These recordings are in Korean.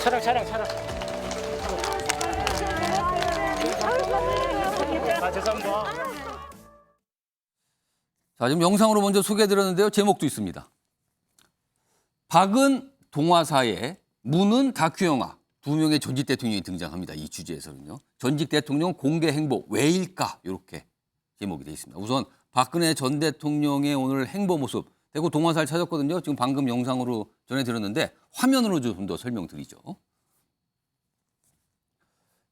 차량. 아, 죄송합니다. 자, 지금 영상으로 먼저 소개해드렸는데요. 제목도 있습니다. 박은 동화사에, 문은 다큐영화. 두 명의 전직 대통령이 등장합니다. 이 주제에서는요. 전직 대통령 공개 행보 왜일까? 이렇게 제목이 되어 있습니다. 우선 박근혜 전 대통령의 오늘 행보 모습, 대구 동화사를 찾았거든요. 지금 방금 영상으로 전해드렸는데 화면으로 좀 더 설명드리죠.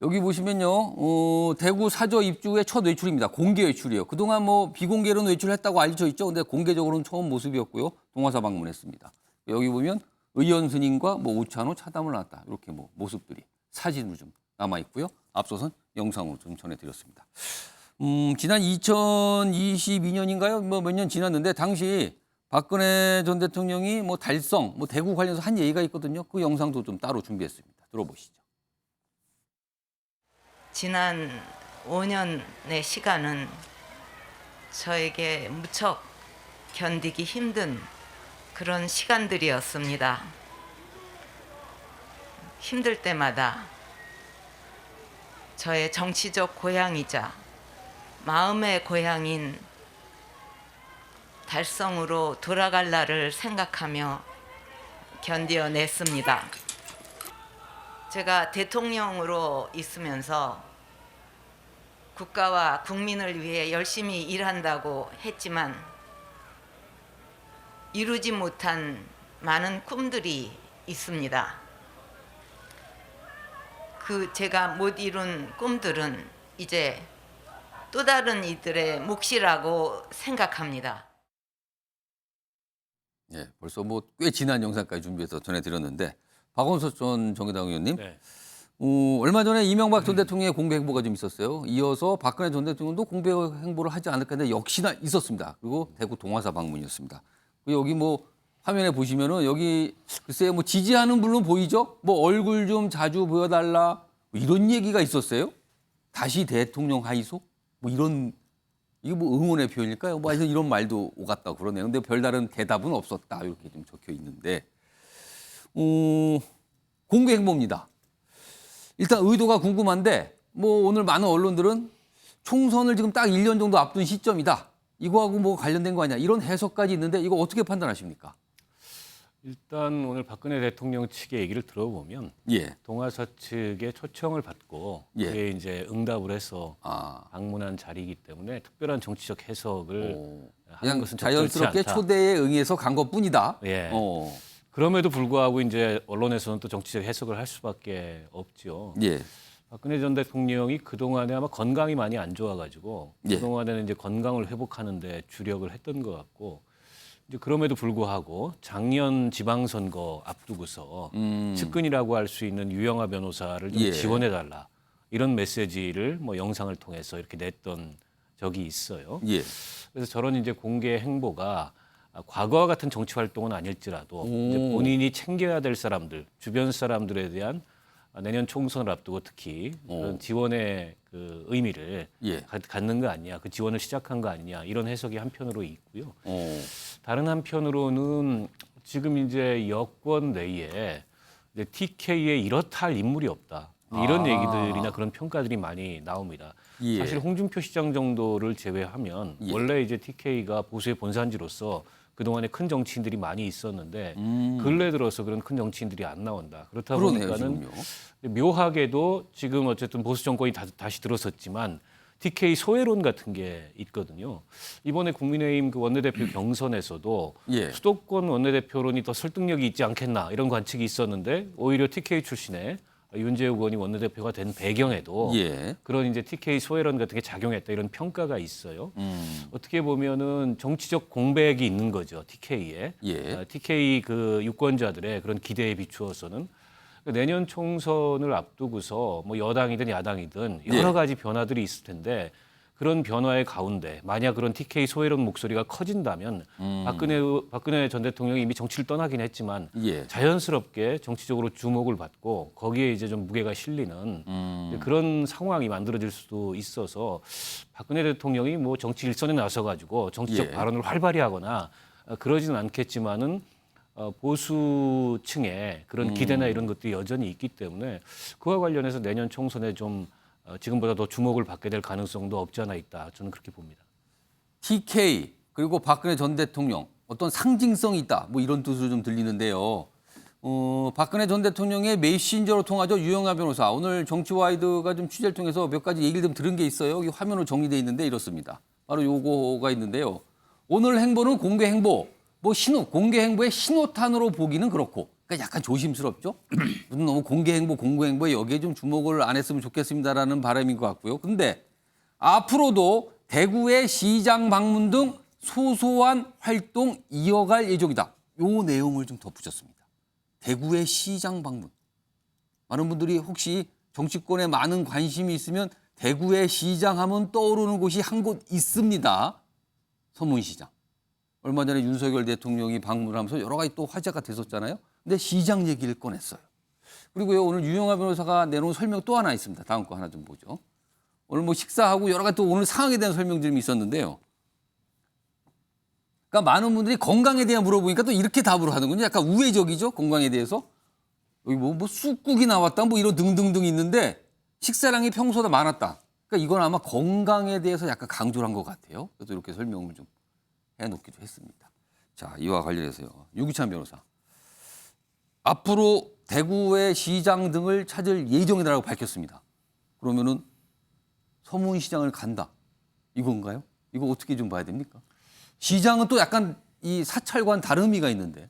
여기 보시면요, 대구 사저 입주 후의 첫 외출입니다. 공개 외출이에요. 그동안 뭐 비공개로는 외출했다고 알려져 있죠. 근데 공개적으로는 처음 모습이었고요. 동화사 방문했습니다. 여기 보면 의원 스님과 뭐 우찬호 차담을 나눴다. 이렇게 뭐 모습들이 사진으로 좀 남아 있고요. 앞서선 영상으로 좀 전해드렸습니다. 지난 2022년인가요? 뭐 몇 년 지났는데 당시 박근혜 전 대통령이 뭐 달성, 뭐 대구 관련해서 한 얘기가 있거든요. 그 영상도 좀 따로 준비했습니다. 들어보시죠. 지난 5년의 시간은 저에게 무척 견디기 힘든 그런 시간들이었습니다. 힘들 때마다 저의 정치적 고향이자 마음의 고향인 달성으로 돌아갈 날을 생각하며 견뎌냈습니다. 제가 대통령으로 있으면서 국가와 국민을 위해 열심히 일한다고 했지만 이루지 못한 많은 꿈들이 있습니다. 그 제가 못 이룬 꿈들은 이제 또 다른 이들의 몫이라고 생각합니다. 예, 벌써 뭐 꽤 지난 영상까지 준비해서 전해드렸는데 박원석 전 정의당 의원님, 네. 얼마 전에 이명박 전 대통령의 공개 행보가 좀 있었어요. 이어서 박근혜 전 대통령도 공개 행보를 하지 않을까 했는데 역시나 있었습니다. 그리고 대구 동화사 방문이었습니다. 그리고 여기 뭐 화면에 보시면은 여기 글쎄요 뭐 지지하는 물론 보이죠? 뭐 얼굴 좀 자주 보여달라 뭐 이런 얘기가 있었어요. 다시 대통령 하이소? 뭐 이런 이게 뭐 응원의 표현일까요? 뭐 하여튼 이런 말도 오갔다 그러네요. 근데 별다른 대답은 없었다 이렇게 좀 적혀 있는데. 공개 행보입니다. 일단 의도가 궁금한데 뭐 오늘 많은 언론들은 총선을 지금 딱 1년 정도 앞둔 시점이다. 이거하고 뭐 관련된 거 아니야. 이런 해석까지 있는데 이거 어떻게 판단하십니까? 일단 오늘 박근혜 대통령 측의 얘기를 들어보면 예. 동아사 측의 초청을 받고 예. 그에 이제 응답을 해서 아. 방문한 자리이기 때문에 특별한 정치적 해석을 하는 그냥 것은 적절치 자연스럽게 않다. 초대에 응해서 간 것뿐이다. 예. 그럼에도 불구하고 이제 언론에서는 또 정치적 해석을 할 수밖에 없죠. 예. 박근혜 전 대통령이 그동안에 아마 건강이 많이 안 좋아가지고 예. 그동안에는 이제 건강을 회복하는데 주력을 했던 것 같고 이제 그럼에도 불구하고 작년 지방선거 앞두고서 측근이라고 할 수 있는 유영하 변호사를 좀 예. 지원해달라 이런 메시지를 뭐 영상을 통해서 이렇게 냈던 적이 있어요. 예. 그래서 저런 이제 공개 행보가 과거와 같은 정치 활동은 아닐지라도 이제 본인이 챙겨야 될 사람들, 주변 사람들에 대한 내년 총선을 앞두고 특히 그런 지원의 그 의미를 예. 갖는 거 아니냐, 그 지원을 시작한 거 아니냐 이런 해석이 한편으로 있고요. 어. 다른 한편으로는 지금 이제 여권 내에 이제 TK에 이렇다 할 인물이 없다. 이런 얘기들이나 그런 평가들이 많이 나옵니다. 예. 사실 홍준표 시장 정도를 제외하면 예. 원래 이제 TK가 보수의 본산지로서 그동안에 큰 정치인들이 많이 있었는데 근래 들어서 그런 큰 정치인들이 안 나온다. 그렇다 그러네요, 보니까는 지금요. 묘하게도 지금 어쨌든 보수 정권이 다시 들어섰지만 TK 소외론 같은 게 있거든요. 이번에 국민의힘 그 원내대표 경선에서도 예. 수도권 원내대표론이 더 설득력이 있지 않겠나 이런 관측이 있었는데 오히려 TK 출신의 윤재욱 의원이 원내대표가 된 배경에도 예. 그런 이제 TK 소외론 같은 게 작용했다 이런 평가가 있어요. 어떻게 보면은 정치적 공백이 있는 거죠 TK에. 예. TK 그 유권자들의 그런 기대에 비추어서는 내년 총선을 앞두고서 뭐 여당이든 야당이든 여러 예. 가지 변화들이 있을 텐데 그런 변화의 가운데 만약 그런 TK 소외론 목소리가 커진다면 박근혜 전 대통령이 이미 정치를 떠나긴 했지만 예. 자연스럽게 정치적으로 주목을 받고 거기에 이제 좀 무게가 실리는 그런 상황이 만들어질 수도 있어서 박근혜 대통령이 뭐 정치 일선에 나서 가지고 정치적 예. 발언을 활발히 하거나 그러지는 않겠지만은 보수층의 그런 기대나 이런 것들이 여전히 있기 때문에 그와 관련해서 내년 총선에 좀 지금보다 더 주목을 받게 될 가능성도 없지 않아 있다. 저는 그렇게 봅니다. TK 그리고 박근혜 전 대통령 어떤 상징성이 있다. 뭐 이런 뜻으로 좀 들리는데요. 박근혜 전 대통령의 메신저로 통하죠. 유영하 변호사. 오늘 정치와이드가 좀 취재를 통해서 몇 가지 얘기를 좀 들은 게 있어요. 여기 화면으로 정리돼 있는데 이렇습니다. 바로 요거가 있는데요. 오늘 행보는 공개 행보. 뭐 공개 행보의 신호탄으로 보기는 그렇고. 그러니까 약간 조심스럽죠. 너무 공개 행보에 여기에 좀 주목을 안 했으면 좋겠습니다라는 바람인 것 같고요. 근데 앞으로도 대구의 시장 방문 등 소소한 활동 이어갈 예정이다. 요 내용을 좀 덧붙였습니다. 대구의 시장 방문. 많은 분들이 혹시 정치권에 많은 관심이 있으면 대구의 시장 하면 떠오르는 곳이 한 곳 있습니다. 서문시장. 얼마 전에 윤석열 대통령이 방문하면서 여러 가지 또 화제가 됐었잖아요. 근데 시장 얘기를 꺼냈어요. 그리고요, 오늘 유영하 변호사가 내놓은 설명 또 하나 있습니다. 다음 거 하나 좀 보죠. 오늘 뭐 식사하고 여러 가지 또 오늘 상황에 대한 설명들이 있었는데요. 그러니까 많은 분들이 건강에 대해 물어보니까 또 이렇게 답을 하는군요. 약간 우회적이죠, 건강에 대해서. 여기 뭐 쑥국이 나왔다, 뭐 이런 등등등 있는데 식사량이 평소보다 많았다. 그러니까 이건 아마 건강에 대해서 약간 강조를 한 것 같아요. 그래서 이렇게 설명을 좀 해놓기도 했습니다. 자, 이와 관련해서요. 유기찬 변호사. 앞으로 대구의 시장 등을 찾을 예정이라고 밝혔습니다. 그러면은 서문시장을 간다. 이건가요? 이거 어떻게 좀 봐야 됩니까? 시장은 또 약간 이 사찰과는 다른 의미가 있는데.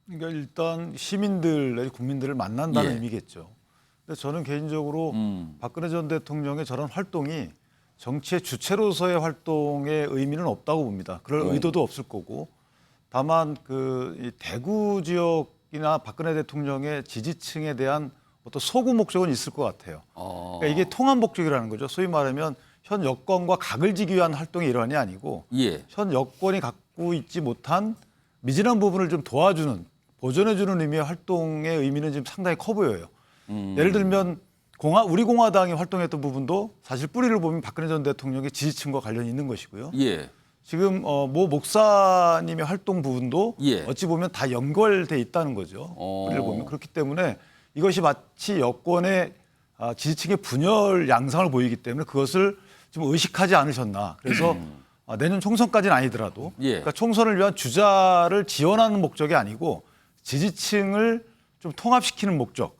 그러니까 일단 시민들 내지 국민들을 만난다는 예. 의미겠죠. 근데 저는 개인적으로 박근혜 전 대통령의 저런 활동이 정치의 주체로서의 활동의 의미는 없다고 봅니다. 그럴 의도도 없을 거고, 다만 이 대구 지역이나 박근혜 대통령의 지지층에 대한 어떤 소구 목적은 있을 것 같아요. 그러니까 이게 통합 목적이라는 거죠. 소위 말하면 현 여권과 각을 지기 위한 활동의 일환이 아니고 예. 현 여권이 갖고 있지 못한 미진한 부분을 좀 도와주는, 보존해주는 의미의 활동의 의미는 지금 상당히 커 보여요. 예를 들면 우리 공화당이 활동했던 부분도 사실 뿌리를 보면 박근혜 전 대통령의 지지층과 관련이 있는 것이고요. 예. 지금 모 목사님의 활동 부분도 예. 어찌 보면 다 연결돼 있다는 거죠. 뿌리를 보면. 그렇기 때문에 이것이 마치 여권의 지지층의 분열 양상을 보이기 때문에 그것을 좀 의식하지 않으셨나. 그래서 내년 총선까지는 아니더라도 예. 그러니까 총선을 위한 주자를 지원하는 목적이 아니고 지지층을 좀 통합시키는 목적.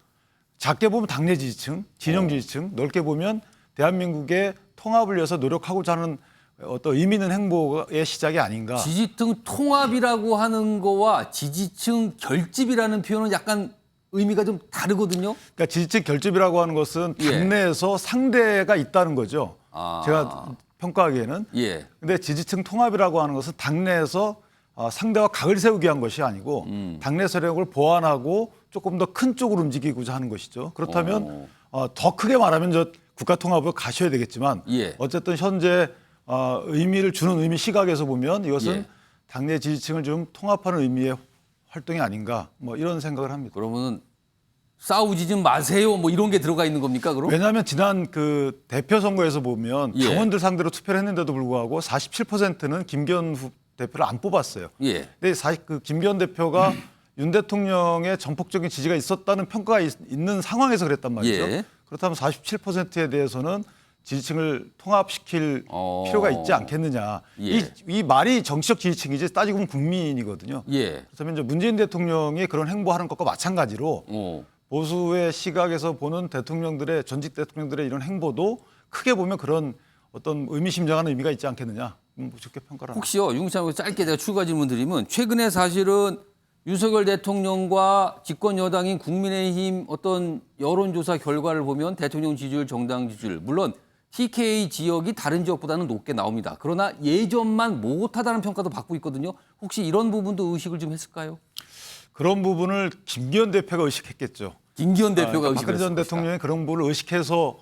작게 보면 당내 지지층, 진영 지지층, 넓게 보면 대한민국의 통합을 위해서 노력하고자 하는 어떤 의미 있는 행보의 시작이 아닌가. 지지층 통합이라고 하는 거와 지지층 결집이라는 표현은 약간 의미가 좀 다르거든요. 그러니까 지지층 결집이라고 하는 것은 예. 당내에서 상대가 있다는 거죠. 아. 제가 평가하기에는. 예. 근데 지지층 통합이라고 하는 것은 당내에서 상대와 각을 세우기 위한 것이 아니고 당내 세력을 보완하고 조금 더 큰 쪽으로 움직이고자 하는 것이죠. 그렇다면 더 크게 말하면 저 국가 통합으로 가셔야 되겠지만 예. 어쨌든 현재 의미를 주는 의미 시각에서 보면 이것은 예. 당내 지지층을 좀 통합하는 의미의 활동이 아닌가 뭐 이런 생각을 합니다. 그러면은 싸우지 좀 마세요. 뭐 이런 게 들어가 있는 겁니까, 그럼? 왜냐하면 지난 그 대표 선거에서 보면 예. 당원들 상대로 투표를 했는데도 불구하고 47%는 김기현 대표를 안 뽑았어요. 예. 근데 사실 그 김기현 대표가 윤 대통령의 전폭적인 지지가 있었다는 평가가 있는 상황에서 그랬단 말이죠. 예. 그렇다면 47%에 대해서는 지지층을 통합시킬 필요가 있지 않겠느냐. 예. 이 말이 정치적 지지층이지 따지고 보면 국민이거든요. 예. 그렇다면 이제 문재인 대통령이 그런 행보하는 것과 마찬가지로 보수의 시각에서 보는 대통령들의 전직 대통령들의 이런 행보도 크게 보면 그런 어떤 의미심장한 의미가 있지 않겠느냐. 좋게 평가를 합니다. 혹시요, 윤기찬 짧게 제가 추가 질문 드리면 최근에 사실은 윤석열 대통령과 집권 여당인 국민의힘 어떤 여론조사 결과를 보면 대통령 지지율, 정당 지지율, 물론 TK 지역이 다른 지역보다는 높게 나옵니다. 그러나 예전만 못하다는 평가도 받고 있거든요. 혹시 이런 부분도 의식을 좀 했을까요? 그런 부분을 김기현 대표가 의식했겠죠. 김기현 대표가 박근혜 의식을 전 했을 대통령이 그런 부분을 의식해서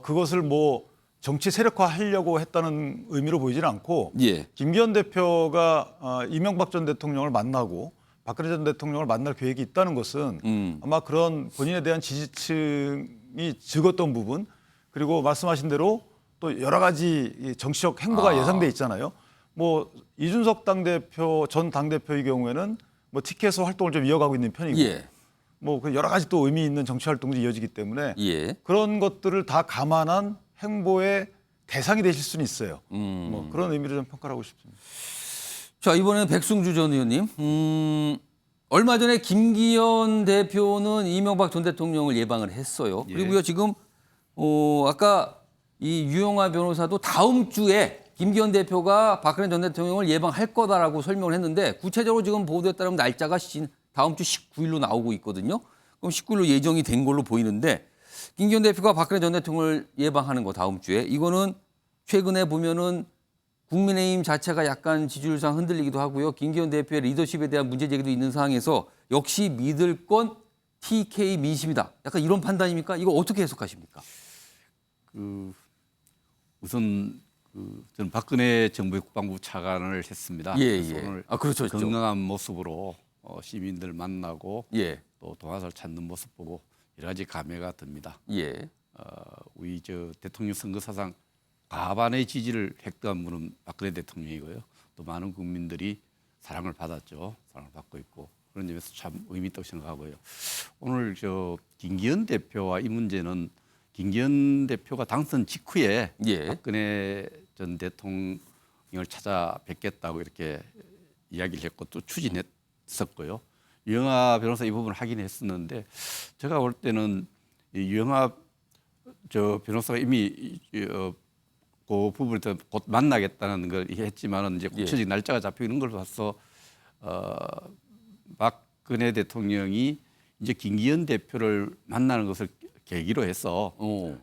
그것을 뭐 정치 세력화하려고 했다는 의미로 보이지는 않고 예. 김기현 대표가 이명박 전 대통령을 만나고 박근혜 전 대통령을 만날 계획이 있다는 것은 아마 그런 본인에 대한 지지층이 적었던 부분 그리고 말씀하신 대로 또 여러 가지 정치적 행보가 예상돼 있잖아요. 뭐 이준석 당대표 전 당대표의 경우에는 뭐 티켓에서 활동을 좀 이어가고 있는 편이고 예. 뭐 그 여러 가지 또 의미 있는 정치 활동들이 이어지기 때문에 예. 그런 것들을 다 감안한 행보의 대상이 되실 수는 있어요. 뭐 그런 의미로 좀 평가를 하고 싶습니다. 자, 이번에는 백승주 전 의원님. 얼마 전에 김기현 대표는 이명박 전 대통령을 예방을 했어요. 그리고요, 지금 아까 이 유영하 변호사도 다음 주에 김기현 대표가 박근혜 전 대통령을 예방할 거다라고 설명을 했는데 구체적으로 지금 보도에 따르면 날짜가 다음 주 19일로 나오고 있거든요. 그럼 19일로 예정이 된 걸로 보이는데 김기현 대표가 박근혜 전 대통령을 예방하는 거 다음 주에 이거는 최근에 보면은 국민의힘 자체가 약간 지지율상 흔들리기도 하고요. 김기현 대표의 리더십에 대한 문제 제기도 있는 상황에서 역시 믿을 건 TK 민심이다. 약간 이런 판단입니까? 이거 어떻게 해석하십니까? 우선 저는 박근혜 정부의 국방부 차관을 했습니다. 예, 그래서 예. 오늘 그렇죠. 건강한 모습으로 시민들 만나고 예, 또 동화사를 찾는 모습 보고 여러 가지 감회가 듭니다. 예, 우리 대통령 선거 사상 과반의 지지를 획득한 분은 박근혜 대통령이고요. 또 많은 국민들이 사랑을 받았죠. 사랑을 받고 있고 그런 점에서 참 의미 있다고 생각하고요. 오늘 김기현 대표와 이 문제는 김기현 대표가 당선 직후에 예. 박근혜 전 대통령을 찾아뵙겠다고 이렇게 이야기를 했고 또 추진했었고요. 유영하 변호사 이 부분을 확인했었는데 제가 볼 때는 이 유영하 변호사가 이미 그 부분을 곧 만나겠다는 걸 했지만은 이제 구체적인 날짜가 잡혀 있는 걸 봐서 박근혜 대통령이 이제 김기현 대표를 만나는 것을 계기로 해서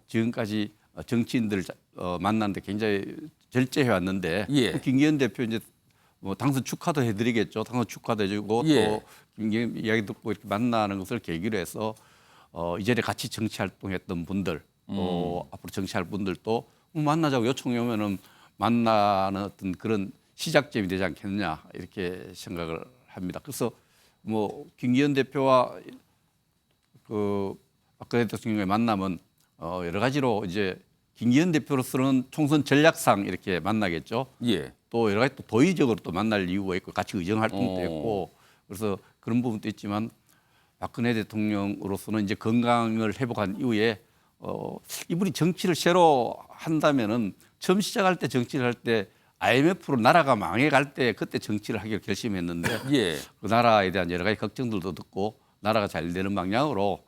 지금까지 정치인들 만나는데 굉장히 절제해 왔는데 예. 또 김기현 대표 이제 뭐 당선 축하도 해드리겠죠. 당선 축하도 해주고 예. 또 김기현 이야기 듣고 이렇게 만나는 것을 계기로 해서 이전에 같이 정치 활동했던 분들 또 앞으로 정치할 분들도 만나자고 요청이 오면은 만나는 어떤 그런 시작점이 되지 않겠느냐 이렇게 생각을 합니다. 그래서 뭐 김기현 대표와 그 박근혜 대통령의 만남은 여러 가지로 이제 김기현 대표로서는 총선 전략상 이렇게 만나겠죠. 예. 또 여러 가지 또 도의적으로 또 만날 이유가 있고 같이 의정 활동도 했고 그래서 그런 부분도 있지만 박근혜 대통령으로서는 이제 건강을 회복한 이후에 이분이 정치를 새로 한다면은 처음 시작할 때 정치를 할 때 IMF로 나라가 망해갈 때 그때 정치를 하기로 결심했는데 예. 그 나라에 대한 여러 가지 걱정들도 듣고 나라가 잘 되는 방향으로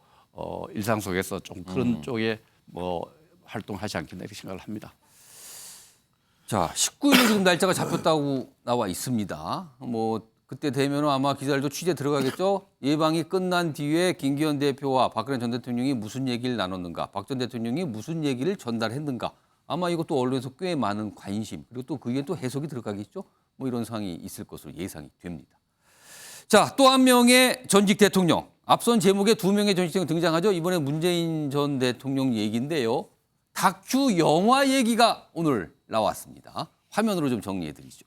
일상 속에서 좀 그런 쪽에 뭐 활동하지 않겠나 이렇게 생각을 합니다. 자, 19일로 지금 날짜가 잡혔다고 나와 있습니다. 뭐 그때 되면 아마 기자들도 취재 들어가겠죠. 예방이 끝난 뒤에 김기현 대표와 박근혜 전 대통령이 무슨 얘기를 나눴는가, 박 전 대통령이 무슨 얘기를 전달했는가. 아마 이것도 언론에서 꽤 많은 관심 그리고 또 그게 또 해석이 들어가겠죠. 뭐 이런 상황이 있을 것으로 예상이 됩니다. 자, 또 한 명의 전직 대통령. 앞선 제목에 두 명의 전직 대통령 등장하죠. 이번에 문재인 전 대통령 얘기인데요. 다큐 영화 얘기가 오늘 나왔습니다. 화면으로 좀 정리해 드리죠.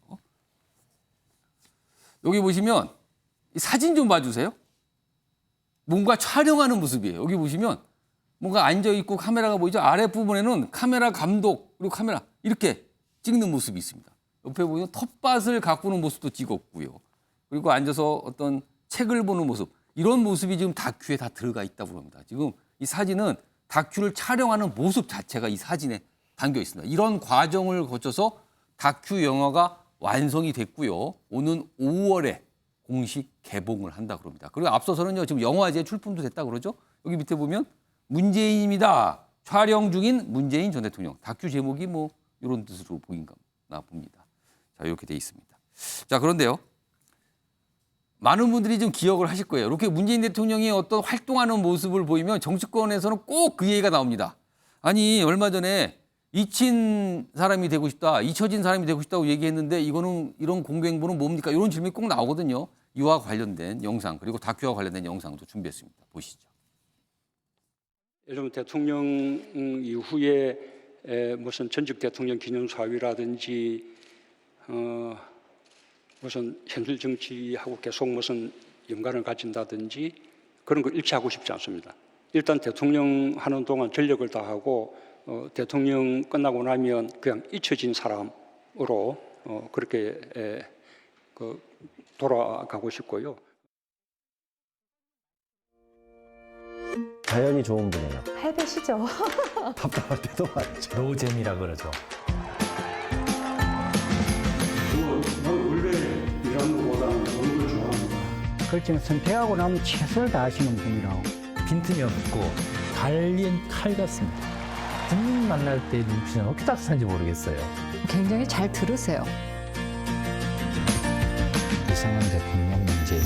여기 보시면 이 사진 좀 봐주세요. 뭔가 촬영하는 모습이에요. 여기 보시면 뭔가 앉아있고 카메라가 보이죠. 아랫부분에는 카메라 감독 그리고 카메라 이렇게 찍는 모습이 있습니다. 옆에 보면 텃밭을 가꾸는 모습도 찍었고요. 그리고 앉아서 어떤 책을 보는 모습 이런 모습이 지금 다큐에 다 들어가 있다고 합니다. 지금 이 사진은 다큐를 촬영하는 모습 자체가 이 사진에 담겨 있습니다. 이런 과정을 거쳐서 다큐 영화가 완성이 됐고요. 오는 5월에 공식 개봉을 한다 그럽니다. 그리고 앞서서는요. 지금 영화제 출품도 됐다 그러죠. 여기 밑에 보면 문재인입니다. 촬영 중인 문재인 전 대통령. 다큐 제목이 뭐 이런 뜻으로 보인가 봅니다. 자, 이렇게 돼 있습니다. 자, 그런데요. 많은 분들이 좀 기억을 하실 거예요. 이렇게 문재인 대통령이 어떤 활동하는 모습을 보이면 정치권에서는 꼭 그 얘기가 나옵니다. 아니, 얼마 전에 잊힌 사람이 되고 싶다, 잊혀진 사람이 되고 싶다고 얘기했는데 이거는 이런 공개 행보는 뭡니까? 이런 질문이 꼭 나오거든요. 이와 관련된 영상 그리고 다큐와 관련된 영상도 준비했습니다. 보시죠. 예를 들면 대통령 이후에 무슨 전직 대통령 기념사위라든지 무슨 현실 정치하고 계속 무슨 연관을 가진다든지 그런 거 일치하고 싶지 않습니다. 일단 대통령 하는 동안 전력을 다하고 대통령 끝나고 나면 그냥 잊혀진 사람으로 그렇게 돌아가고 싶고요. 자연이 좋은 분이에요. 팔배시죠. 답답할 때도 많죠. 노잼이라 그러죠. 그렇지만 선택하고 나면 최선을 다하시는 분이라고. 빈틈이 없고 달린 칼 같습니다. 국민 만날 때 눈치는 어떻게 따뜻한지 모르겠어요. 굉장히 잘 들으세요. 이상한 대통령 문제.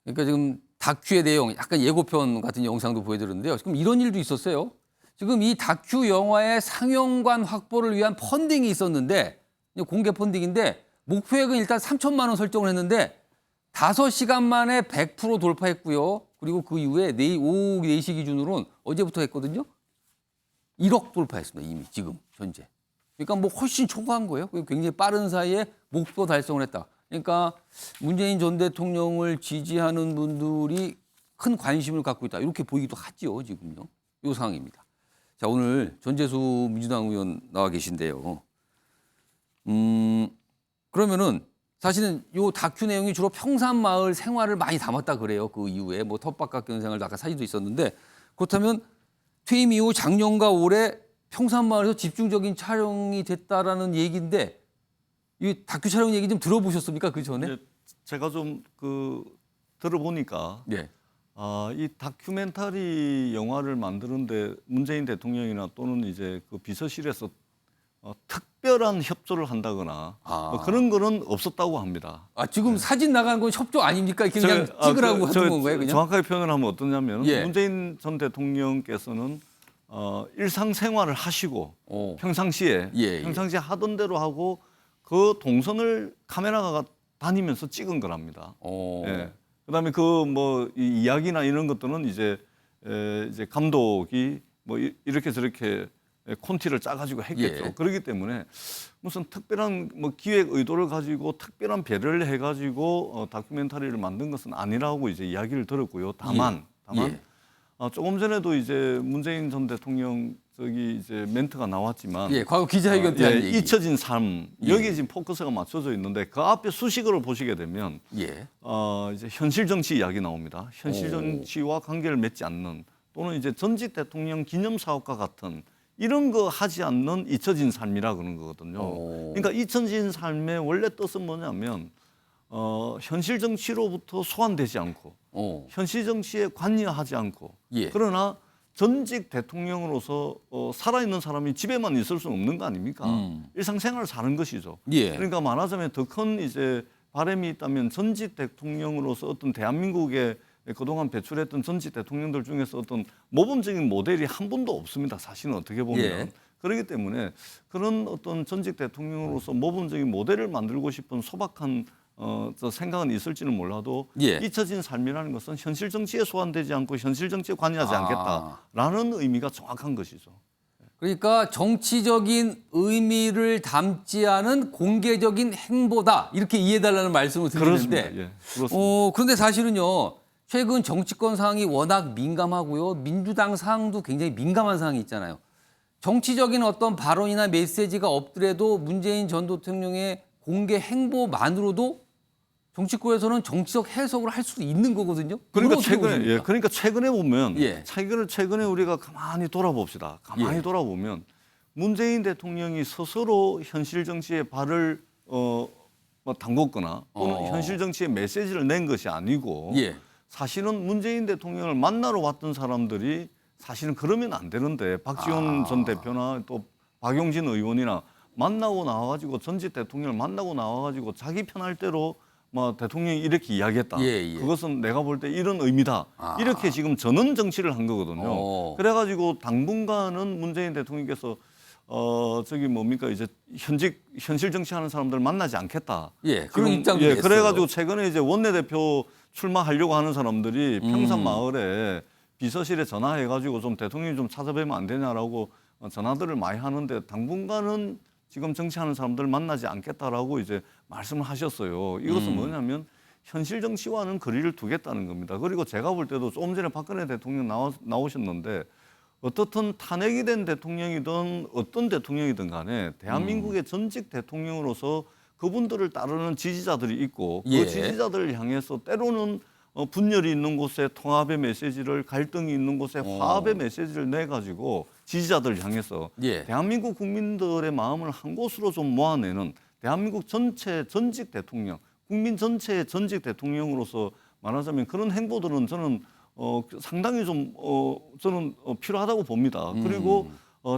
그러니까 지금 다큐의 내용, 약간 예고편 같은 영상도 보여드렸는데요. 지금 이런 일도 있었어요. 지금 이 다큐 영화의 상영관 확보를 위한 펀딩이 있었는데, 공개 펀딩인데 목표액은 일단 3천만 원 설정을 했는데 5시간 만에 100% 돌파했고요. 그리고 그 이후에 오후 4시 기준으로는 어제부터 했거든요. 1억 돌파했습니다. 이미 지금 현재. 그러니까 뭐 훨씬 초과한 거예요. 굉장히 빠른 사이에 목표 달성을 했다. 그러니까 문재인 전 대통령을 지지하는 분들이 큰 관심을 갖고 있다. 이렇게 보이기도 하죠. 지금요. 이 상황입니다. 자, 오늘 전재수 민주당 의원 나와 계신데요. 그러면은 사실은 요 다큐 내용이 주로 평산마을 생활을 많이 담았다 그래요. 그 이후에 뭐 텃밭깎이는 생활도 아까 사진도 있었는데, 그렇다면 퇴임 이후 작년과 올해 평산마을에서 집중적인 촬영이 됐다라는 얘기인데, 이 다큐 촬영 얘기 좀 들어보셨습니까? 그 전에? 제가 좀 들어보니까 예. 이 다큐멘터리 영화를 만드는데 문재인 대통령이나 또는 이제 그 비서실에서 특별한 협조를 한다거나 뭐 그런 거는 없었다고 합니다. 지금 사진 나가는 건 협조 아닙니까? 그냥 찍으라고 하는 건가요? 그냥? 정확하게 표현을 하면 어떠냐면 예. 문재인 전 대통령께서는 일상생활을 하시고 평상시에 예. 하던 대로 하고 그 동선을 카메라가 다니면서 찍은 거랍니다. 예. 그다음에 그 뭐 이야기나 이런 것들은 이제 감독이 뭐 이렇게 저렇게 콘티를 짜가지고 했겠죠. 예. 그렇기 때문에 무슨 특별한 뭐 기획 의도를 가지고 특별한 배려를 해가지고 다큐멘터리를 만든 것은 아니라고 이제 이야기를 들었고요. 다만 예. 조금 전에도 이제 문재인 전 대통령 이제 멘트가 나왔지만, 예, 과거 기자회견 때 한 얘기. 잊혀진 삶 여기에 지금 포커스가 맞춰져 있는데 그 앞에 수식어를 보시게 되면 예. 이제 현실 정치 이야기 나옵니다. 현실 정치와 관계를 맺지 않는, 또는 이제 전직 대통령 기념 사업과 같은 이런 거 하지 않는 잊혀진 삶이라 그런 거거든요. 그러니까 잊혀진 삶의 원래 뜻은 뭐냐면 현실 정치로부터 소환되지 않고 현실 정치에 관여하지 않고 예. 그러나 전직 대통령으로서 살아있는 사람이 집에만 있을 수는 없는 거 아닙니까? 일상생활을 사는 것이죠. 예. 그러니까 말하자면 더 큰 이제 바람이 있다면 전직 대통령으로서 어떤 대한민국에 그동안 배출했던 전직 대통령들 중에서 어떤 모범적인 모델이 한 분도 없습니다. 사실은 어떻게 보면. 예. 그렇기 때문에 그런 어떤 전직 대통령으로서 모범적인 모델을 만들고 싶은 소박한 저 생각은 있을지는 몰라도 예. 잊혀진 삶이라는 것은 현실 정치에 소환되지 않고 현실 정치에 관여하지 않겠다라는 의미가 정확한 것이죠. 그러니까 정치적인 의미를 담지 않은 공개적인 행보다, 이렇게 이해해달라는 말씀을 드리는데, 그렇습니다. 예, 그렇습니다. 그런데 사실은요, 최근 정치권 상황이 워낙 민감하고요, 민주당 상황도 굉장히 민감한 상황이 있잖아요. 정치적인 어떤 발언이나 메시지가 없더라도 문재인 전 대통령의 공개 행보만으로도 정치권에서는 정치적 해석을 할 수 있는 거거든요. 그러니까 최근에, 그러니까 최근에 보면 예. 최근에 우리가 가만히 돌아봅시다. 가만히 예. 돌아보면 문재인 대통령이 스스로 현실 정치에 발을 뭐 담궜거나 또는 현실 정치에 메시지를 낸 것이 아니고 예. 사실은 문재인 대통령을 만나러 왔던 사람들이 사실은 그러면 안 되는데, 박지원 전 대표나 또 박용진 의원이나 만나고 나와가지고 전직 대통령을 만나고 나와가지고 자기 편할 대로 뭐 대통령이 이렇게 이야기했다. 예. 그것은 내가 볼 때 이런 의미다. 이렇게 지금 전원 정치를 한 거거든요. 그래가지고 당분간은 문재인 대통령께서 저기 뭡니까 이제 현실 정치하는 사람들 만나지 않겠다. 예, 그런 지금, 입장도 냈어요. 그래가지고 최근에 이제 원내대표 출마하려고 하는 사람들이 평산마을에 비서실에 전화해가지고 좀 대통령이 좀 찾아뵈면 안 되냐라고 전화들을 많이 하는데, 당분간은 지금 정치하는 사람들 만나지 않겠다라고 이제 말씀을 하셨어요. 이것은 뭐냐면 현실 정치와는 거리를 두겠다는 겁니다. 그리고 제가 볼 때도 조금 전에 박근혜 대통령 나오셨는데, 어떻든 탄핵이 된 대통령이든 어떤 대통령이든 간에 대한민국의 전직 대통령으로서 그분들을 따르는 지지자들이 있고 예. 그 지지자들을 향해서 때로는 분열이 있는 곳에 통합의 메시지를, 갈등이 있는 곳에 화합의 메시지를 내 가지고 지지자들 향해서 예. 대한민국 국민들의 마음을 한 곳으로 좀 모아내는 대한민국 전체 전직 대통령, 국민 전체의 전직 대통령으로서 말하자면 그런 행보들은 저는 상당히 좀 저는 필요하다고 봅니다. 그리고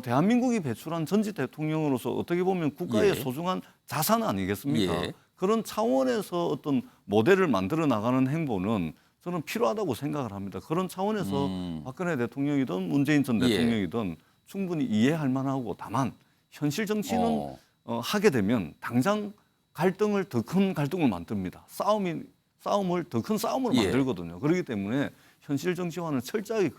대한민국이 배출한 전직 대통령으로서 어떻게 보면 국가의 예. 소중한 자산 아니겠습니까? 예. 그런 차원에서 어떤 모델을 만들어 나가는 행보는 저는 필요하다고 생각을 합니다. 그런 차원에서 박근혜 대통령이든 문재인 전 예. 대통령이든 충분히 이해할 만하고, 다만 현실 정치는 하게 되면 당장 갈등을 더 큰 갈등을 만듭니다. 싸움을 더 큰 싸움으로 예. 만들거든요. 그렇기 때문에 현실 정치와는 철저하게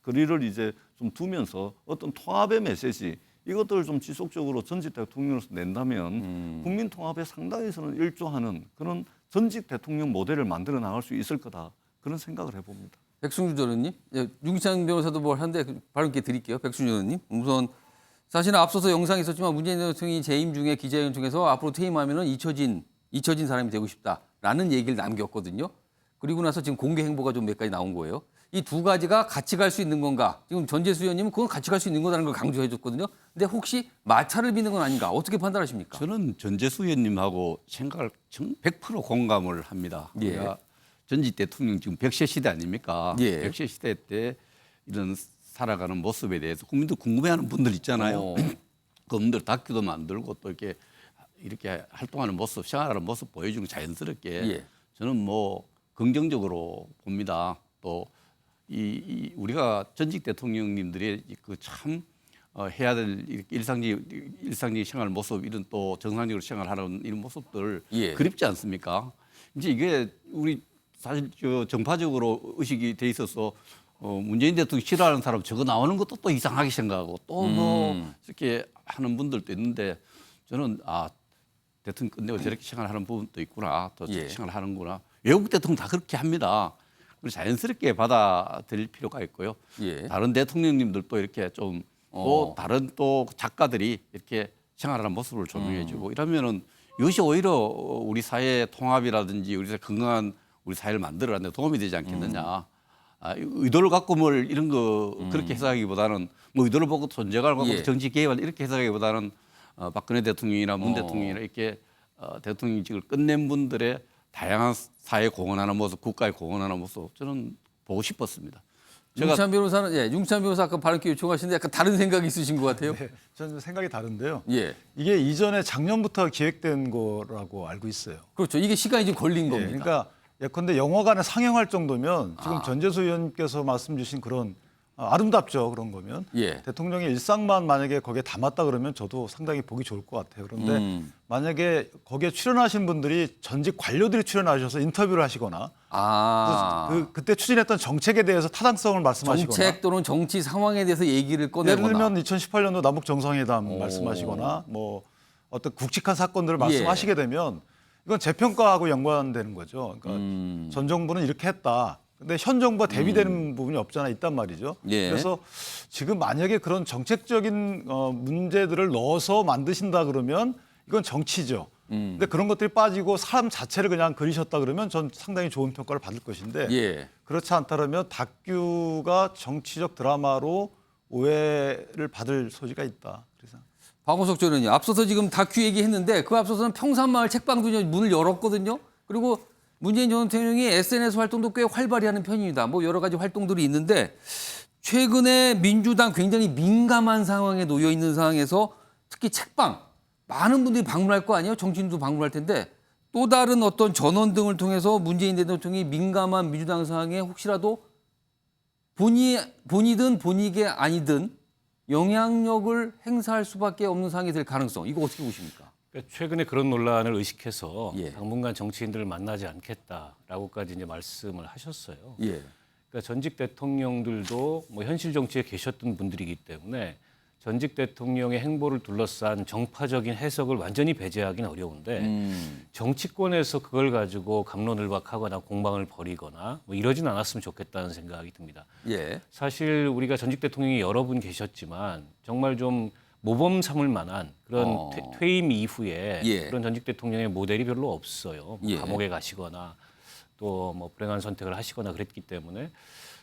거리를 이제 좀 두면서 어떤 통합의 메시지, 이것들을 좀 지속적으로 전직 대통령으로서 낸다면 국민 통합에 상당히 저는 일조하는 그런 전직 대통령 모델을 만들어 나갈 수 있을 거다, 그런 생각을 해봅니다. 백승준 의원님, 윤기찬 변호사도 뭘 하는데 바로 이렇게 드릴게요. 백승준 의원님, 우선 사실은 앞서서 영상이 있었지만 문재인 대통령이 재임 중에 기자회견 중에서 앞으로 퇴임하면은 잊혀진 사람이 되고 싶다라는 얘기를 남겼거든요. 그리고 나서 지금 공개 행보가 좀 몇 가지 나온 거예요. 이 두 가지가 같이 갈 수 있는 건가? 지금 전재수 의원님은 그건 같이 갈 수 있는 거라는 걸 강조해 줬거든요. 근데 혹시 마찰을 빚는 건 아닌가? 어떻게 판단하십니까? 저는 전재수 의원님하고 생각을 100% 공감을 합니다. 예. 우리가 전직 대통령 지금 100세 시대 아닙니까? 예. 100세 시대 때 이런 살아가는 모습에 대해서 국민들 궁금해하는 분들 있잖아요. 그분들 다큐도 만들고 또 이렇게 활동하는 모습, 생활하는 모습 보여주는 자연스럽게 예. 저는 뭐 긍정적으로 봅니다. 또 우리가 전직 대통령님들의 그 참 해야 될 일상적인 생활 모습, 이런 또 정상적으로 생활하는 이런 모습들 예. 그립지 않습니까? 이제 이게 우리 사실 정파적으로 의식이 돼 있어서 문재인 대통령 싫어하는 사람 저거 나오는 것도 또 이상하게 생각하고 또 뭐 이렇게 하는 분들도 있는데, 저는 대통령 끝내고 저렇게 생활하는 부분도 있구나, 또 저렇게 예. 생활하는구나. 외국 대통령 다 그렇게 합니다. 그래서 자연스럽게 받아들일 필요가 있고요. 예. 다른 대통령님들도 이렇게 좀 또 다른 또 작가들이 이렇게 생활하는 모습을 조명해주고 이러면은 이것이 오히려 우리 사회 통합이라든지 우리 사회 건강한 우리 사회를 만들어가는 데 도움이 되지 않겠느냐. 의도를 갖고 뭘 이런 거 그렇게 해석하기보다는 뭐 의도를 보고 존재감을 갖고 예. 정치 개혁을 이렇게 해석하기보다는 박근혜 대통령이나 문 대통령이나 이렇게 대통령직을 끝낸 분들의 다양한 사회에 공헌하는 모습, 국가에 공헌하는 모습, 저는 보고 싶었습니다. 윤기찬 변호사는 윤기찬 변호사 아까 발언 기회 요청하시는데 약간 다른 생각이 있으신 것 같아요. 네, 저는 생각이 다른데요. 예. 이게 이전에 작년부터 기획된 거라고 알고 있어요. 그렇죠. 이게 시간이 좀 걸린 예, 겁니다. 그러니까 예컨대 영화관에 상영할 정도면 지금 전재수 의원께서 말씀 주신 그런 아름답죠. 그런 거면 예. 대통령의 일상만 만약에 거기에 담았다 그러면 저도 상당히 보기 좋을 것 같아요. 그런데 만약에 거기에 출연하신 분들이 전직 관료들이 출연하셔서 인터뷰를 하시거나 그때 추진했던 정책에 대해서 타당성을 말씀하시거나 정책 또는 정치 상황에 대해서 얘기를 꺼내거나 예를 들면 2018년도 남북 정상회담 말씀하시거나 뭐 어떤 굵직한 사건들을 말씀하시게 되면 이건 재평가하고 연관되는 거죠. 그러니까 전 정부는 이렇게 했다. 근데 현 정부가 대비되는 부분이 없잖아 있단 말이죠. 예. 그래서 지금 만약에 그런 정책적인 문제들을 넣어서 만드신다 그러면 이건 정치죠. 근데 그런 것들이 빠지고 사람 자체를 그냥 그리셨다 그러면 전 상당히 좋은 평가를 받을 것인데 예. 그렇지 않다 그러면 다큐가 정치적 드라마로 오해를 받을 소지가 있다. 그래서 박원석 전 의원님, 앞서서 지금 다큐 얘기했는데 그 앞서서는 평산마을 책방도 이제 문을 열었거든요. 그리고 문재인 전 대통령이 SNS 활동도 꽤 활발히 하는 편입니다. 뭐 여러 가지 활동들이 있는데 최근에 민주당 굉장히 민감한 상황에 놓여 있는 상황에서 특히 책방 많은 분들이 방문할 거 아니에요? 정치인도 방문할 텐데 또 다른 어떤 전원 등을 통해서 문재인 대통령이 민감한 민주당 상황에 혹시라도 본이든 본이게 아니든 영향력을 행사할 수밖에 없는 상황이 될 가능성, 이거 어떻게 보십니까? 그러니까 최근에 그런 논란을 의식해서 예. 당분간 정치인들을 만나지 않겠다라고까지 이제 말씀을 하셨어요. 예. 그러니까 전직 대통령들도 뭐 현실 정치에 계셨던 분들이기 때문에 전직 대통령의 행보를 둘러싼 정파적인 해석을 완전히 배제하기는 어려운데 정치권에서 그걸 가지고 갑론을박하거나 공방을 벌이거나 뭐 이러진 않았으면 좋겠다는 생각이 듭니다. 예. 사실 우리가 전직 대통령이 여러 분 계셨지만 정말 좀 모범 삼을 만한 그런 퇴임 이후에 예. 그런 전직 대통령의 모델이 별로 없어요. 예. 감옥에 가시거나 또 뭐 불행한 선택을 하시거나 그랬기 때문에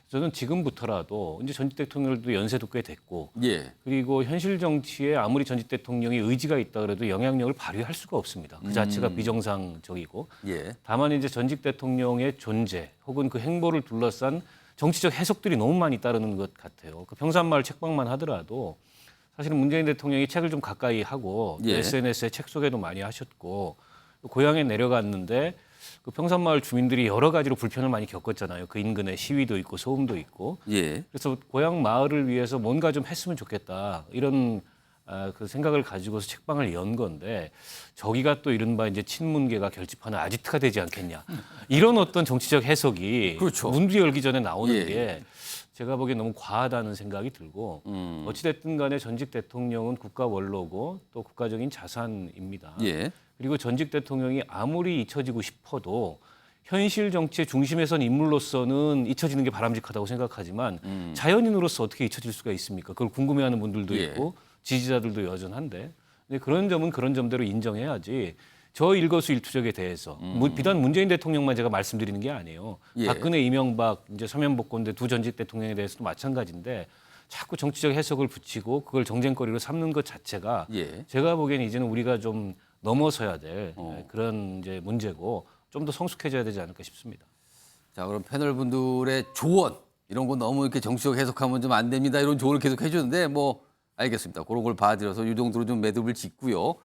저는 지금부터라도 이제 전직 대통령들도 연세도 꽤 됐고 예. 그리고 현실 정치에 아무리 전직 대통령이 의지가 있다 그래도 영향력을 발휘할 수가 없습니다. 그 자체가 비정상적이고 예. 다만 이제 전직 대통령의 존재 혹은 그 행보를 둘러싼 정치적 해석들이 너무 많이 따르는 것 같아요. 그 평산마을 책방만 하더라도 사실은 문재인 대통령이 책을 좀 가까이 하고 예. SNS에 책 소개도 많이 하셨고 고향에 내려갔는데 그 평산마을 주민들이 여러 가지로 불편을 많이 겪었잖아요. 그 인근에 시위도 있고 소음도 있고. 예. 그래서 고향 마을을 위해서 뭔가 좀 했으면 좋겠다 이런 그 생각을 가지고서 책방을 연 건데 저기가 또 이른바 이제 친문계가 결집하는 아지트가 되지 않겠냐 이런 어떤 정치적 해석이 그렇죠. 문두 열기 전에 나오는 예. 게 제가 보기엔 너무 과하다는 생각이 들고 어찌됐든 간에 전직 대통령은 국가 원로고 또 국가적인 자산입니다. 예. 그리고 전직 대통령이 아무리 잊혀지고 싶어도 현실 정치의 중심에 선 인물로서는 잊혀지는 게 바람직하다고 생각하지만 자연인으로서 어떻게 잊혀질 수가 있습니까? 그걸 궁금해하는 분들도 예. 있고 지지자들도 여전한데 근데 그런 점은 그런 점대로 인정해야지 저 일거수일투족에 대해서 비단 문재인 대통령만 제가 말씀드리는 게 아니에요. 예. 박근혜, 이명박, 이제 서면복권대 두 전직 대통령에 대해서도 마찬가지인데 자꾸 정치적 해석을 붙이고 그걸 정쟁거리로 삼는 것 자체가 예. 제가 보기에는 이제는 우리가 좀 넘어서야 될 그런 이제 문제고 좀 더 성숙해져야 되지 않을까 싶습니다. 자, 그럼 패널 분들의 조언 이런 거 너무 이렇게 정치적 해석하면 좀 안 됩니다. 이런 조언을 계속 해주는데 뭐 알겠습니다. 그런 걸 봐드려서 이 정도로 좀 매듭을 짓고요.